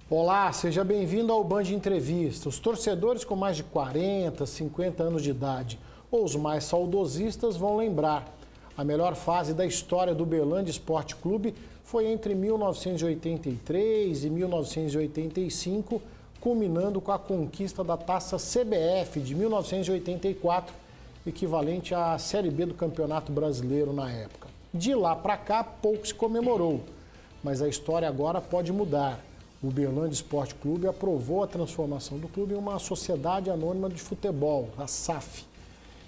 Olá, seja bem-vindo ao Band Entrevista. Os torcedores com mais de 40, 50 anos de idade ou os mais saudosistas vão lembrar. A melhor fase da história do Uberlândia Esporte Clube foi entre 1983 e 1985, culminando com a conquista da Taça CBF de 1984, equivalente à Série B do Campeonato Brasileiro na época. De lá para cá, pouco se comemorou, mas a história agora pode mudar. O Uberlândia Esporte Clube aprovou a transformação do clube em uma sociedade anônima de futebol, a SAF.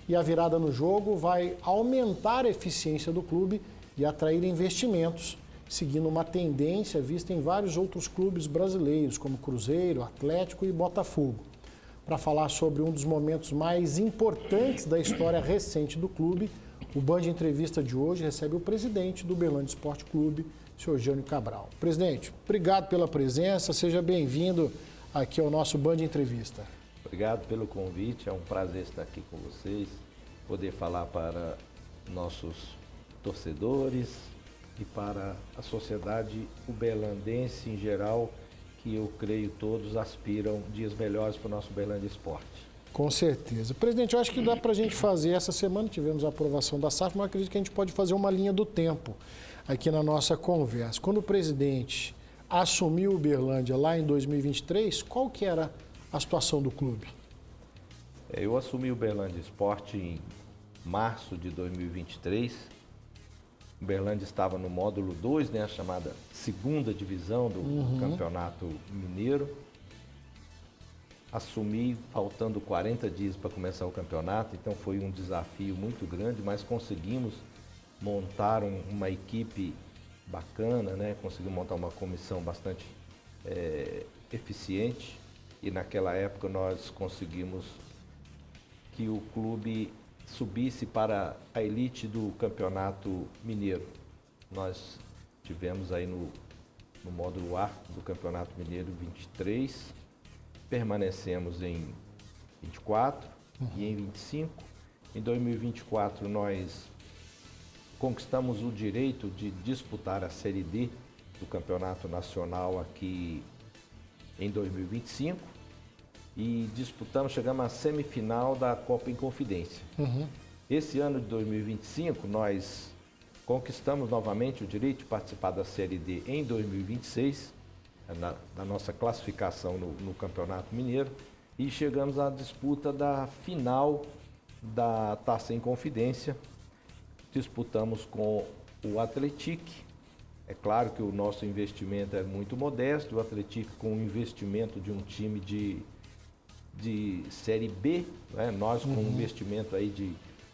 E a virada no jogo vai aumentar a eficiência do clube e atrair investimentos, seguindo uma tendência vista em vários outros clubes brasileiros, como Cruzeiro, Atlético e Botafogo. Para falar sobre um dos momentos mais importantes da história recente do clube, o Band Entrevista de hoje recebe o presidente do Uberlândia Esporte Clube, senhor Jânio Cabral. Presidente, obrigado pela presença, seja bem-vindo aqui ao nosso Band Entrevista. Obrigado pelo convite, é um prazer estar aqui com vocês, poder falar para nossos torcedores e para a sociedade uberlandense em geral, que eu creio todos aspiram dias melhores para o nosso Uberlândia Esporte. Com certeza. Presidente, eu acho que dá para a gente fazer, essa semana tivemos a aprovação da SAF, mas acredito que a gente pode fazer uma linha do tempo aqui na nossa conversa. Quando o presidente assumiu o Uberlândia lá em 2023, qual que era a situação do clube? Eu assumi o Uberlândia Esporte em março de 2023. O Uberlândia estava no módulo 2, a chamada segunda divisão do Campeonato Mineiro. Assumi faltando 40 dias para começar o campeonato, então foi um desafio muito grande, mas conseguimos montar uma equipe bacana, conseguimos montar uma comissão bastante eficiente e naquela época nós conseguimos que o clube subisse para a elite do Campeonato Mineiro. Nós tivemos aí no módulo A do Campeonato Mineiro 23, permanecemos em 24 e em 25. Em 2024 nós conquistamos o direito de disputar a Série D do Campeonato Nacional aqui em 2025 e chegamos à semifinal da Copa Inconfidência. Esse ano de 2025 nós conquistamos novamente o direito de participar da Série D em 2026, da nossa classificação no Campeonato Mineiro, e chegamos à disputa da final da Taça Inconfidência. Disputamos com o Atlético. É claro que o nosso investimento é muito modesto, o Atlético com um investimento de um time de Série B, nós com um investimento aí de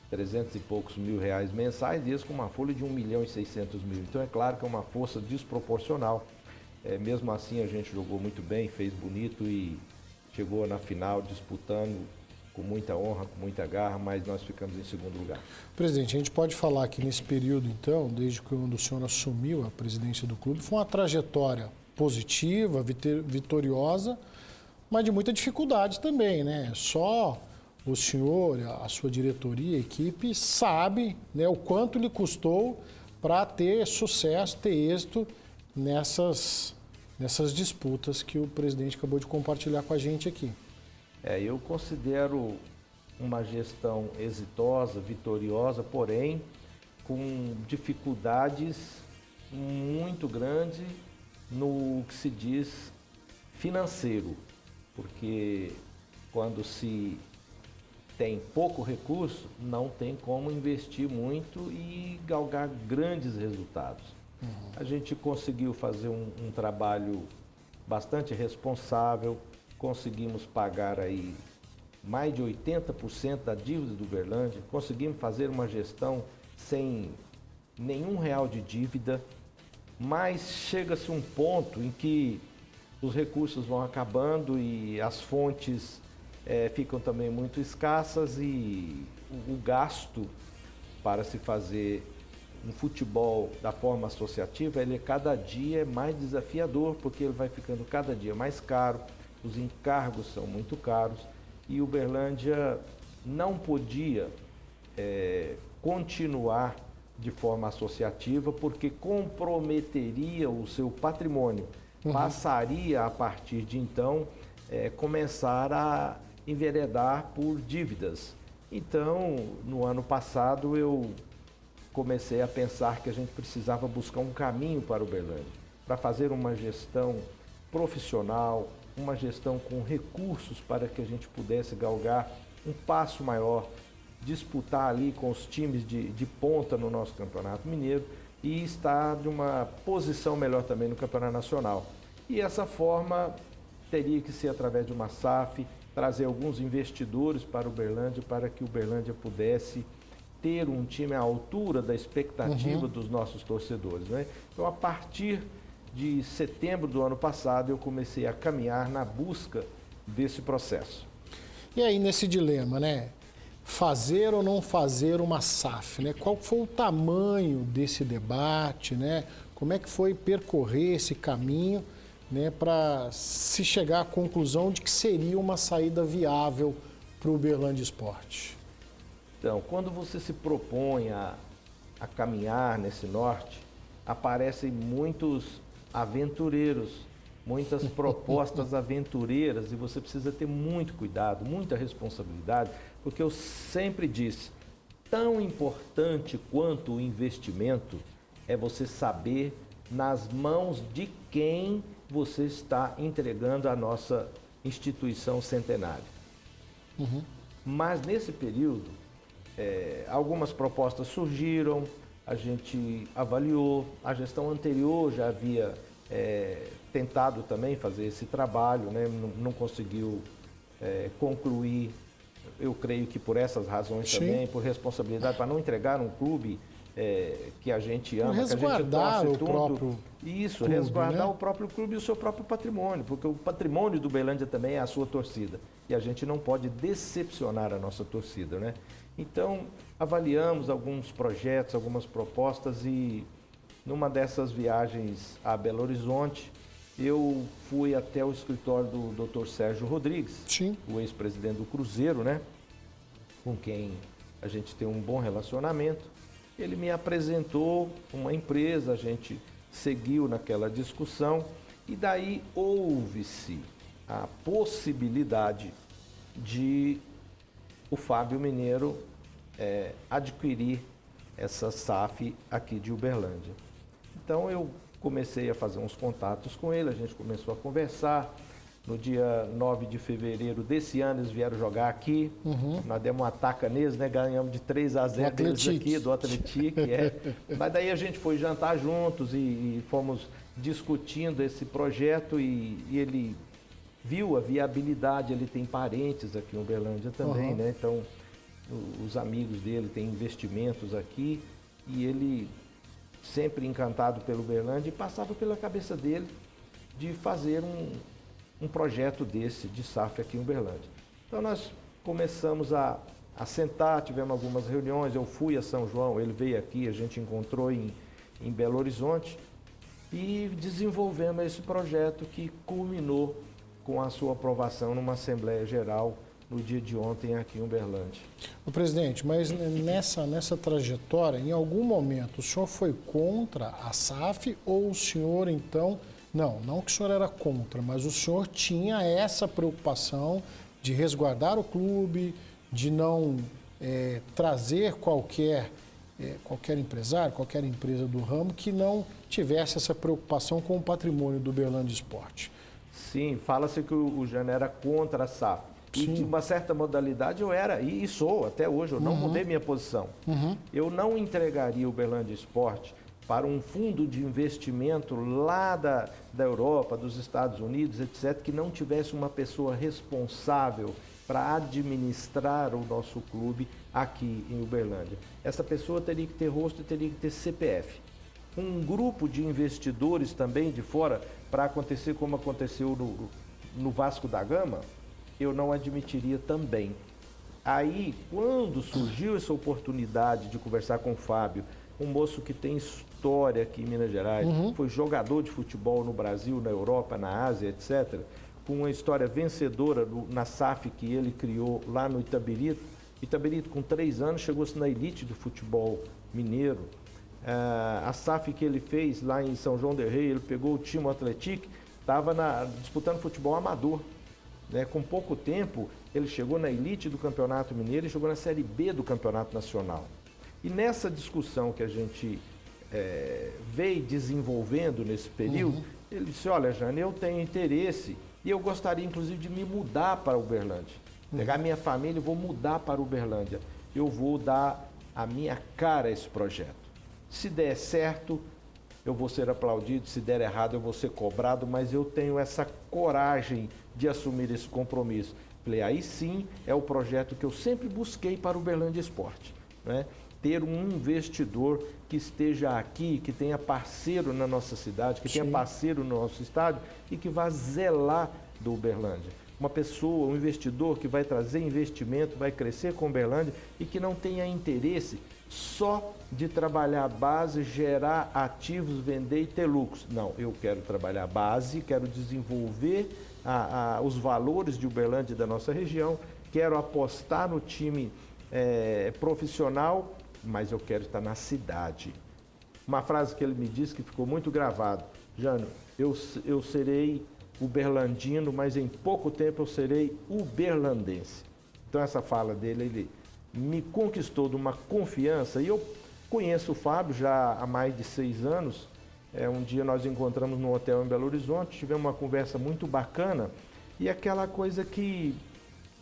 300 e poucos mil reais mensais, e eles com uma folha de 1.600.000. Então é claro que é uma força desproporcional. Mesmo assim a gente jogou muito bem, fez bonito e chegou na final disputando com muita honra, com muita garra, mas nós ficamos em segundo lugar. Presidente, a gente pode falar que nesse período, então, desde quando o senhor assumiu a presidência do clube, foi uma trajetória positiva, vitoriosa, mas de muita dificuldade também, Só o senhor, a sua diretoria, a equipe, sabe, o quanto lhe custou para ter sucesso, ter êxito nessas disputas que o presidente acabou de compartilhar com a gente aqui. Eu considero uma gestão exitosa, vitoriosa, porém com dificuldades muito grandes no que se diz financeiro, porque quando se tem pouco recurso, não tem como investir muito e galgar grandes resultados. A gente conseguiu fazer um trabalho bastante responsável, conseguimos pagar aí mais de 80% da dívida do Uberlândia, conseguimos fazer uma gestão sem nenhum real de dívida, mas chega-se um ponto em que os recursos vão acabando e as fontes ficam também muito escassas e o gasto para se fazer um futebol da forma associativa, ele cada dia é mais desafiador, porque ele vai ficando cada dia mais caro, os encargos são muito caros e o Uberlândia não podia continuar de forma associativa porque comprometeria o seu patrimônio. passaria, a partir de então, começar a enveredar por dívidas. Então, no ano passado, eu comecei a pensar que a gente precisava buscar um caminho para o Uberlândia, para fazer uma gestão profissional, uma gestão com recursos para que a gente pudesse galgar um passo maior, disputar ali com os times de ponta no nosso Campeonato Mineiro e estar de uma posição melhor também no Campeonato Nacional. E essa forma teria que ser através de uma SAF, trazer alguns investidores para o Uberlândia, para que o Uberlândia pudesse ter um time à altura da expectativa dos nossos torcedores, né? Então, a partir de setembro do ano passado, eu comecei a caminhar na busca desse processo. E aí, nesse dilema, né? Fazer ou não fazer uma SAF, né? Qual foi o tamanho desse debate, né? Como é que foi percorrer esse caminho, né, para se chegar à conclusão de que seria uma saída viável para o Uberlândia Esporte? Então, quando você se propõe a caminhar nesse norte, aparecem muitos aventureiros, muitas propostas aventureiras, e você precisa ter muito cuidado, muita responsabilidade, porque eu sempre disse, tão importante quanto o investimento é você saber nas mãos de quem você está entregando a nossa instituição centenária. Mas nesse período, algumas propostas surgiram, a gente avaliou, a gestão anterior já havia tentado também fazer esse trabalho, né? Não conseguiu concluir, eu creio que por essas razões também, por responsabilidade, para não entregar um clube que a gente ama, resguardar que a gente torce o próprio Isso, clube, resguardar né? o próprio clube e o seu próprio patrimônio, porque o patrimônio do Uberlândia também é a sua torcida. E a gente não pode decepcionar a nossa torcida, né? Então, avaliamos alguns projetos, algumas propostas e numa dessas viagens a Belo Horizonte, eu fui até o escritório do Dr. Sérgio Rodrigues, Sim. o ex-presidente do Cruzeiro, né? Com quem a gente tem um bom relacionamento. Ele me apresentou uma empresa, a gente seguiu naquela discussão e daí houve-se a possibilidade de o Fábio Mineiro adquirir essa SAF aqui de Uberlândia. Então eu comecei a fazer uns contatos com ele, a gente começou a conversar. No dia 9 de fevereiro desse ano, eles vieram jogar aqui. Nós demos uma taca neles, né? Ganhamos de 3-0 deles aqui, do Atlético. Mas daí a gente foi jantar juntos e fomos discutindo esse projeto e ele viu a viabilidade, ele tem parentes aqui em Uberlândia também, né? Então, os amigos dele têm investimentos aqui e ele, sempre encantado pelo Uberlândia, passava pela cabeça dele de fazer um projeto desse, de SAF aqui em Uberlândia. Então nós começamos a sentar, tivemos algumas reuniões, eu fui a São João, ele veio aqui, a gente encontrou em Belo Horizonte e desenvolvemos esse projeto que culminou com a sua aprovação numa Assembleia Geral no dia de ontem aqui em Uberlândia. O presidente, mas nessa trajetória, em algum momento, o senhor foi contra a SAF ou o senhor, então... Não que o senhor era contra, mas o senhor tinha essa preocupação de resguardar o clube, de não trazer qualquer empresário, qualquer empresa do ramo que não tivesse essa preocupação com o patrimônio do Uberlândia Esporte. Sim, fala-se que o Jânio era contra a SAF. E de uma certa modalidade eu era, e sou até hoje, eu não mudei minha posição. Eu não entregaria o Uberlândia Esporte para um fundo de investimento lá da Europa, dos Estados Unidos, etc., que não tivesse uma pessoa responsável para administrar o nosso clube aqui em Uberlândia. Essa pessoa teria que ter rosto e teria que ter CPF. Um grupo de investidores também de fora, para acontecer como aconteceu no Vasco da Gama, eu não admitiria também. Aí, quando surgiu essa oportunidade de conversar com o Fábio, um moço que tem história aqui em Minas Gerais, foi jogador de futebol no Brasil, na Europa, na Ásia, etc., com uma história vencedora na SAF que ele criou lá no Itabirito. Itabirito, com 3 anos, chegou-se na elite do futebol mineiro. A SAF que ele fez lá em São João del Rei, ele pegou o time Atlético estava disputando futebol amador. Né? Com pouco tempo, ele chegou na elite do Campeonato Mineiro e chegou na Série B do Campeonato Nacional. E nessa discussão que a gente veio desenvolvendo nesse período, ele disse, olha, Jane, eu tenho interesse e eu gostaria, inclusive, de me mudar para Uberlândia. Pegar minha família e vou mudar para Uberlândia. Eu vou dar a minha cara a esse projeto. Se der certo, eu vou ser aplaudido. Se der errado, eu vou ser cobrado. Mas eu tenho essa coragem de assumir esse compromisso. Falei, aí sim é o projeto que eu sempre busquei para o Uberlândia Esporte. Né? Ter um investidor que esteja aqui, que tenha parceiro na nossa cidade, que tenha parceiro no nosso estádio e que vá zelar do Uberlândia. Uma pessoa, um investidor que vai trazer investimento, vai crescer com Uberlândia e que não tenha interesse só de trabalhar a base, gerar ativos, vender e ter lucros. Não, eu quero trabalhar a base, quero desenvolver os valores de Uberlândia e da nossa região, quero apostar no time profissional, mas eu quero estar na cidade. Uma frase que ele me disse que ficou muito gravado. Jânio, eu serei uberlandino, mas em pouco tempo eu serei uberlandense. Então essa fala dele, ele me conquistou de uma confiança. E eu conheço o Fábio já há mais de 6 anos. Um dia nós encontramos no hotel em Belo Horizonte, tivemos uma conversa muito bacana. E aquela coisa que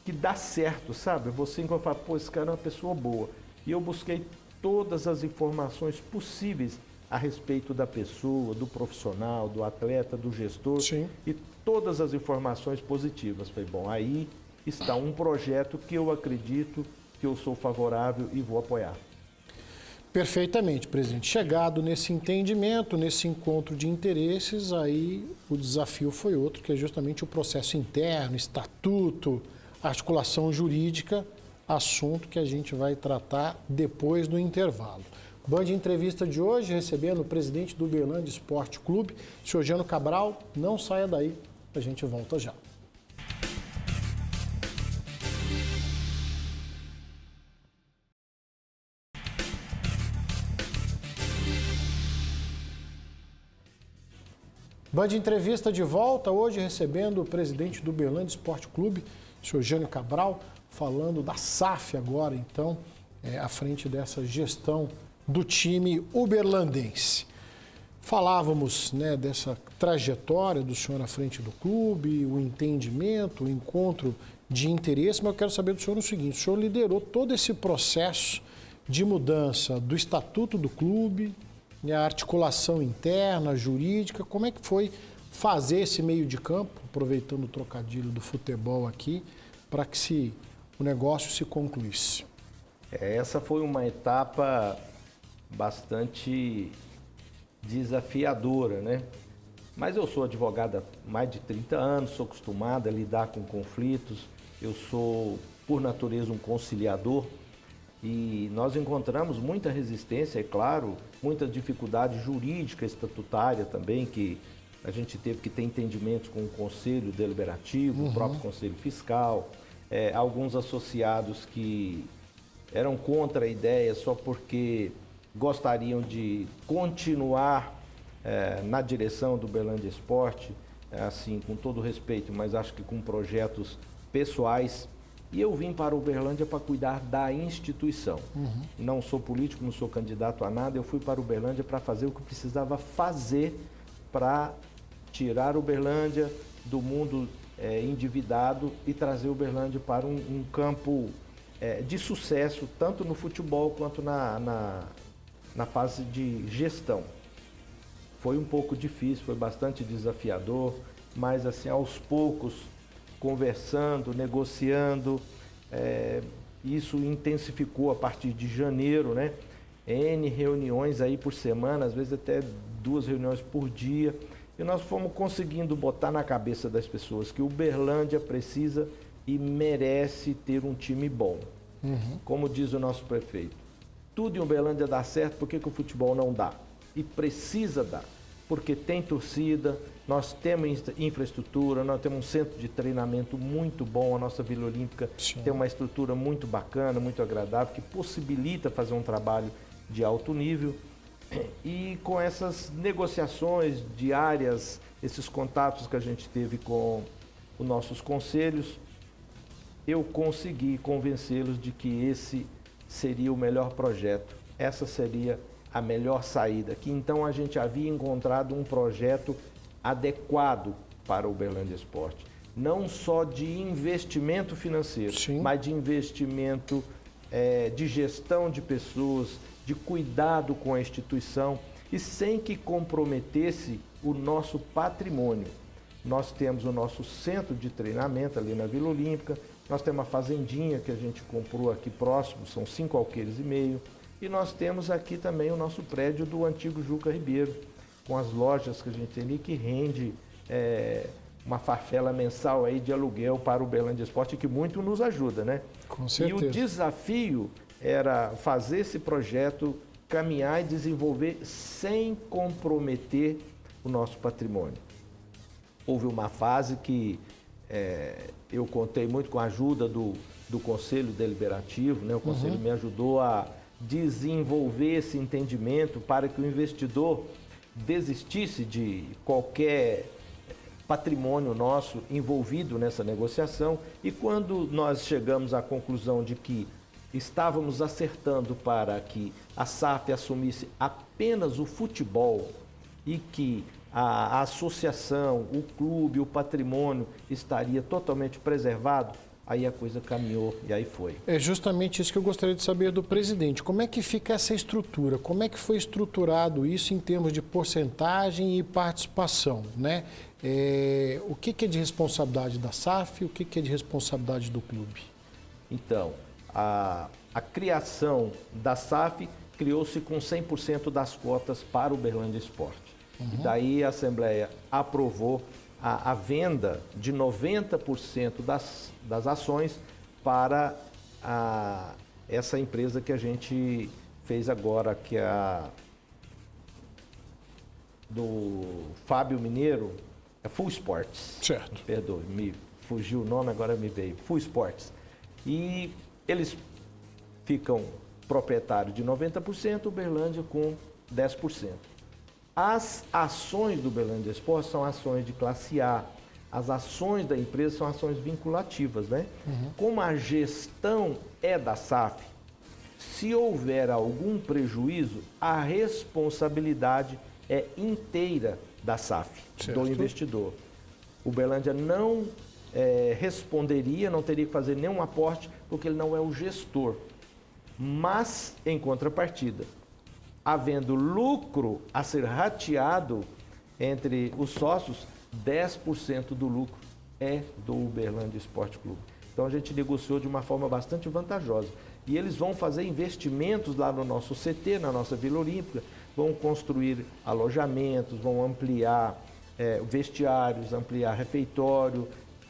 dá certo, sabe? Você encontra e fala, pô, esse cara é uma pessoa boa. E eu busquei todas as informações possíveis a respeito da pessoa, do profissional, do atleta, do gestor. Sim. E todas as informações positivas. Falei, bom, aí está um projeto que eu acredito, que eu sou favorável e vou apoiar. Perfeitamente, presidente. Chegado nesse entendimento, nesse encontro de interesses, aí o desafio foi outro, que é justamente o processo interno, estatuto, articulação jurídica, assunto que a gente vai tratar depois do intervalo. Band Entrevista de hoje, recebendo o presidente do Uberlândia Esporte Clube, senhor Jânio Cabral. Não saia daí, a gente volta já. Band Entrevista de volta, hoje recebendo o presidente do Uberlândia Esporte Clube, senhor Jânio Cabral, falando da SAF agora, então, à frente dessa gestão do time uberlandense. Falávamos, né, dessa trajetória do senhor à frente do clube, o entendimento, o encontro de interesse, mas eu quero saber do senhor o seguinte, o senhor liderou todo esse processo de mudança do estatuto do clube, a articulação interna, jurídica, como é que foi fazer esse meio de campo, aproveitando o trocadilho do futebol aqui, para que o negócio se concluísse? Essa foi uma etapa bastante desafiadora, né? Mas eu sou advogado há mais de 30 anos, sou acostumado a lidar com conflitos, eu sou, por natureza, um conciliador e nós encontramos muita resistência, é claro, muita dificuldade jurídica estatutária também, que a gente teve que ter entendimentos com o Conselho Deliberativo, o próprio Conselho Fiscal, alguns associados que eram contra a ideia só porque gostariam de continuar na direção do Uberlândia Esporte, assim, com todo respeito, mas acho que com projetos pessoais. E eu vim para Uberlândia para cuidar da instituição. Não sou político, não sou candidato a nada, eu fui para Uberlândia para fazer o que precisava fazer para tirar Uberlândia do mundo endividado e trazer Uberlândia para um campo de sucesso, tanto no futebol quanto na fase de gestão. Foi um pouco difícil, foi bastante desafiador, mas assim, aos poucos, conversando, negociando, isso intensificou a partir de janeiro, né? N reuniões aí por semana, às vezes até 2 reuniões por dia, e nós fomos conseguindo botar na cabeça das pessoas que o Uberlândia precisa e merece ter um time bom. Como diz o nosso prefeito, tudo em Uberlândia dá certo, por que o futebol não dá? E precisa dar, porque tem torcida, nós temos infraestrutura, nós temos um centro de treinamento muito bom, a nossa Vila Olímpica tem uma estrutura muito bacana, muito agradável, que possibilita fazer um trabalho de alto nível. E com essas negociações diárias, esses contatos que a gente teve com os nossos conselhos, eu consegui convencê-los de que esse seria o melhor projeto, essa seria a melhor saída, que então a gente havia encontrado um projeto adequado para o Uberlândia Esporte. Não só de investimento financeiro, Sim, mas de investimento de gestão de pessoas, de cuidado com a instituição e sem que comprometesse o nosso patrimônio. Nós temos o nosso centro de treinamento ali na Vila Olímpica, nós temos uma fazendinha que a gente comprou aqui próximo, são 5,5 alqueires, e nós temos aqui também o nosso prédio do antigo Juca Ribeiro, com as lojas que a gente tem ali, que rende uma farfela mensal aí de aluguel para o Uberlândia Esporte, que muito nos ajuda, né? com certeza. E o desafio era fazer esse projeto caminhar e desenvolver sem comprometer o nosso patrimônio. Houve uma fase que eu contei muito com a ajuda do Conselho Deliberativo, né? O Conselho me ajudou a desenvolver esse entendimento para que o investidor desistisse de qualquer patrimônio nosso envolvido nessa negociação. E quando nós chegamos à conclusão de que estávamos acertando para que a SAF assumisse apenas o futebol e que a associação, o clube, o patrimônio estaria totalmente preservado, aí a coisa caminhou e aí foi. É justamente isso que eu gostaria de saber do presidente. Como é que fica essa estrutura? Como é que foi estruturado isso em termos de porcentagem e participação, né? O que é de responsabilidade da SAF e o que é de responsabilidade do clube? Então, a criação da SAF criou-se com 100% das cotas para o Uberlândia Esporte. E daí a Assembleia aprovou a venda de 90% das ações para essa empresa que a gente fez agora, que é a do Fábio Mineiro, é Full Sports. Certo. Perdoe, me fugiu o nome, agora me veio. Full Sports. E eles ficam proprietários de 90%, Uberlândia com 10%. As ações do Uberlândia Esporte são ações de classe A. As ações da empresa são ações vinculativas, né? Como a gestão é da SAF, se houver algum prejuízo, a responsabilidade é inteira da SAF, certo, do investidor. O Uberlândia não responderia, não teria que fazer nenhum aporte, porque ele não é o gestor. Mas, em contrapartida, havendo lucro a ser rateado entre os sócios, 10% do lucro é do Uberlândia Esporte Clube. Então a gente negociou de uma forma bastante vantajosa. E eles vão fazer investimentos lá no nosso CT, na nossa Vila Olímpica, vão construir alojamentos, vão ampliar vestiários, ampliar refeitório,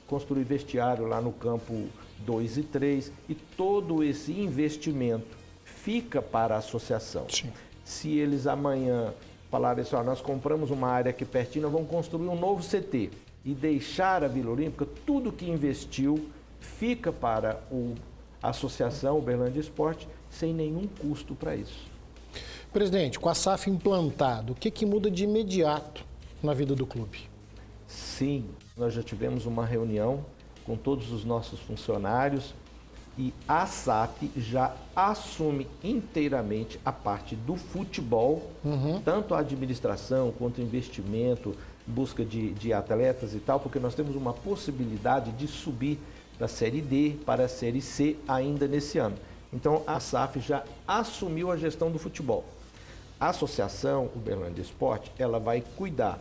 construir vestiário lá no campo 2 e 3, e todo esse investimento fica para a associação. Sim. Se eles amanhã falarem assim, nós compramos uma área aqui pertinho, nós vamos construir um novo CT e deixar a Vila Olímpica, tudo que investiu fica para a associação Uberlândia Esporte sem nenhum custo para isso. Presidente, com a SAF implantada, o que muda de imediato na vida do clube? Sim, nós já tivemos uma reunião com todos os nossos funcionários e a SAF já assume inteiramente a parte do futebol, tanto a administração quanto investimento, busca de atletas e tal, porque nós temos uma possibilidade de subir da Série D para a Série C ainda nesse ano. Então a SAF já assumiu a gestão do futebol. A Associação Uberlândia Esporte, ela vai cuidar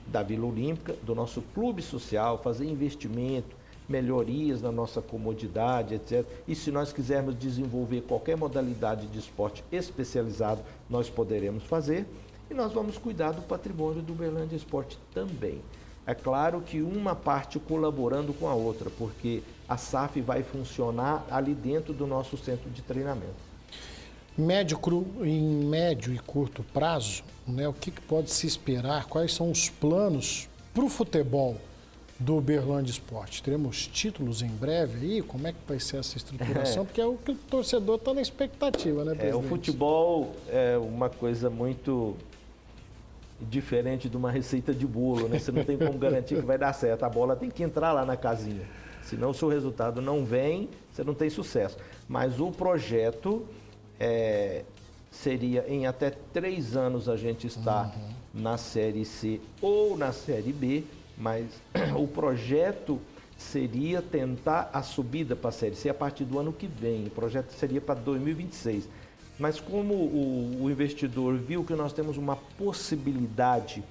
da Vila Olímpica, do nosso clube social, fazer investimento, melhorias na nossa comodidade, etc. E se nós quisermos desenvolver qualquer modalidade de esporte especializado, nós poderemos fazer. E nós vamos cuidar do patrimônio do Uberlândia Esporte também. É claro que uma parte colaborando com a outra, porque a SAF vai funcionar ali dentro do nosso centro de treinamento. Em médio e curto prazo, né, o que pode se esperar? Quais são os planos para o futebol do Uberlândia Esporte? Teremos títulos em breve aí? Como é que vai ser essa estruturação? Porque é o que o torcedor está na expectativa, né, presidente? O futebol é uma coisa muito diferente de uma receita de bolo, né? Você não tem como garantir que vai dar certo. A bola tem que entrar lá na casinha. Senão, se o resultado não vem, você não tem sucesso. Mas o projeto seria em até 3 anos a gente estar na Série C ou na Série B, mas o projeto seria tentar a subida para a Série C a partir do ano que vem. O projeto seria para 2026. Mas como o investidor viu que nós temos uma possibilidade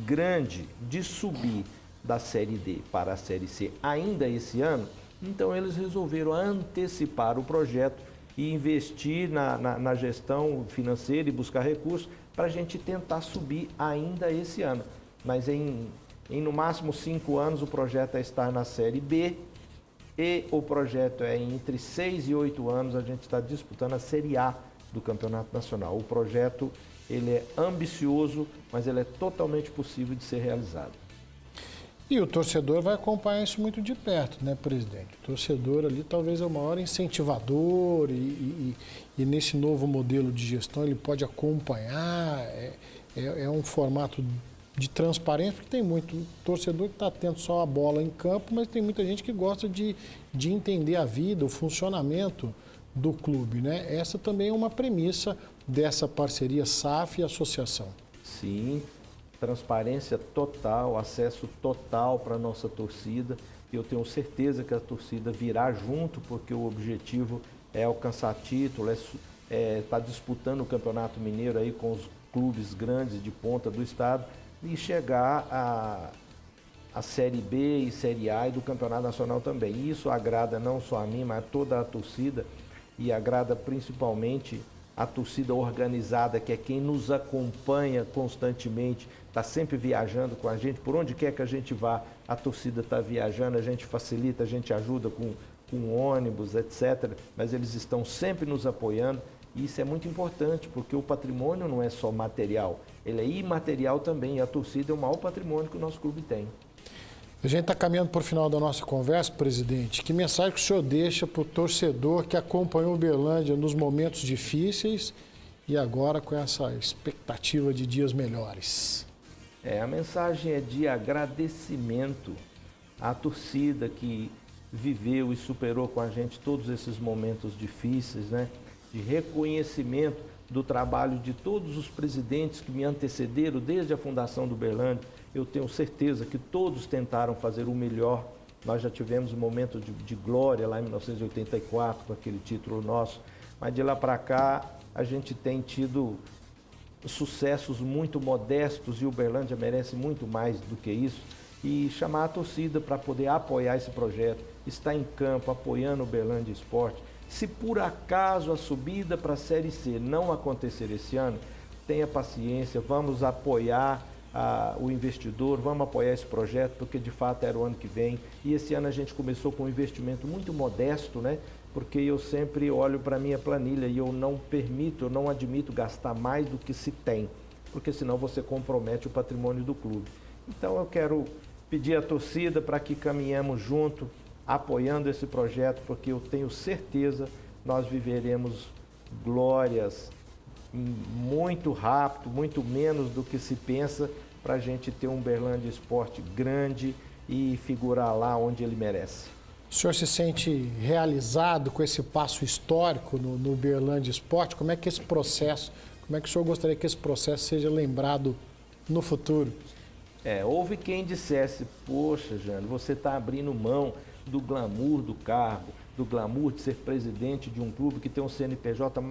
grande de subir da Série D para a Série C ainda esse ano, então eles resolveram antecipar o projeto e investir na gestão financeira e buscar recursos para a gente tentar subir ainda esse ano. Mas em no máximo 5 anos o projeto é estar na Série B e o projeto é entre 6 e 8 anos a gente está disputando a Série A do Campeonato Nacional. O projeto ele é ambicioso, mas ele é totalmente possível de ser realizado. E o torcedor vai acompanhar isso muito de perto, né, presidente? O torcedor ali talvez é o maior incentivador e nesse novo modelo de gestão ele pode acompanhar, é um formato de transparência, porque tem muito torcedor que está atento só à bola em campo, mas tem muita gente que gosta de entender a vida, o funcionamento do clube, né? Essa também é uma premissa dessa parceria SAF e associação. Sim, transparência total, acesso total para a nossa torcida. Eu tenho certeza que a torcida virá junto, porque o objetivo é alcançar título, tá disputando o Campeonato Mineiro aí com os clubes grandes de ponta do estado e chegar a Série B e Série A e do Campeonato Nacional também. Isso agrada não só a mim, mas a toda a torcida e agrada principalmente a torcida organizada, que é quem nos acompanha constantemente, está sempre viajando com a gente, por onde quer que a gente vá, a torcida está viajando, a gente facilita, a gente ajuda com ônibus, etc. Mas eles estão sempre nos apoiando e isso é muito importante, porque o patrimônio não é só material, ele é imaterial também, e a torcida é o maior patrimônio que o nosso clube tem. A gente está caminhando para o final da nossa conversa, presidente. Que mensagem que o senhor deixa para o torcedor que acompanhou o Uberlândia nos momentos difíceis e agora com essa expectativa de dias melhores? A mensagem é de agradecimento à torcida que viveu e superou com a gente todos esses momentos difíceis, né? De reconhecimento do trabalho de todos os presidentes que me antecederam desde a fundação do Uberlândia. Eu tenho certeza que todos tentaram fazer o melhor. Nós já tivemos um momento de glória lá em 1984 com aquele título nosso, mas de lá para cá a gente tem tido sucessos muito modestos e o Uberlândia merece muito mais do que isso. E chamar a torcida para poder apoiar esse projeto, estar em campo apoiando o Uberlândia Esporte. Se por acaso a subida para a Série C não acontecer esse ano, tenha paciência, vamos apoiar o investidor, vamos apoiar esse projeto, porque de fato era o ano que vem. E esse ano a gente começou com um investimento muito modesto, né? Porque eu sempre olho para a minha planilha e eu não admito gastar mais do que se tem, porque senão você compromete o patrimônio do clube. Então eu quero pedir à torcida para que caminhemos junto, apoiando esse projeto, porque eu tenho certeza nós viveremos glórias muito rápido, muito menos do que se pensa, para a gente ter um Uberlândia Esporte grande e figurar lá onde ele merece. O senhor se sente realizado com esse passo histórico no Uberlândia Esporte? Como é que como é que o senhor gostaria que esse processo seja lembrado no futuro? Houve quem dissesse, poxa, Jânio, você está abrindo mão do glamour do cargo, do glamour de ser presidente de um clube que tem um CNPJ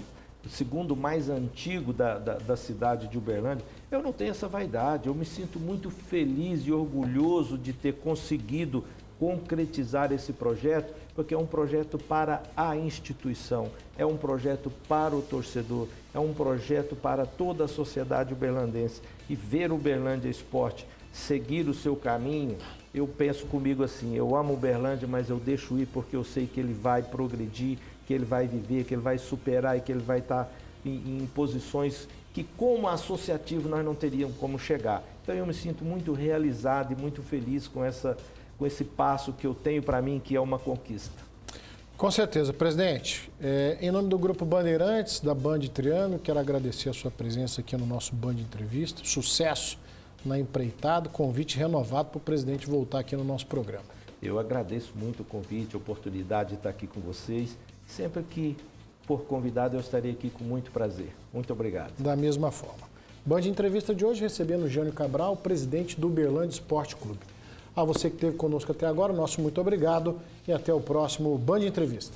o segundo mais antigo da cidade de Uberlândia. Eu não tenho essa vaidade, eu me sinto muito feliz e orgulhoso de ter conseguido concretizar esse projeto, porque é um projeto para a instituição, é um projeto para o torcedor, é um projeto para toda a sociedade uberlandense. E ver o Uberlândia Esporte seguir o seu caminho, eu penso comigo assim, eu amo o Uberlândia, mas eu deixo ir porque eu sei que ele vai progredir, que ele vai viver, que ele vai superar e que ele vai estar em posições que como associativo nós não teríamos como chegar. Então eu me sinto muito realizado e muito feliz com com esse passo que eu tenho para mim, que é uma conquista. Com certeza, presidente. Em nome do Grupo Bandeirantes, da Band Triângulo, quero agradecer a sua presença aqui no nosso Band Entrevista. Sucesso na empreitada, convite renovado para o presidente voltar aqui no nosso programa. Eu agradeço muito o convite, a oportunidade de estar aqui com vocês. Sempre que for convidado, eu estarei aqui com muito prazer. Muito obrigado. Da mesma forma. Band Entrevista de hoje recebendo o Jânio Cabral, presidente do Uberlândia Esporte Clube. A você que esteve conosco até agora, nosso muito obrigado e até o próximo Band Entrevista.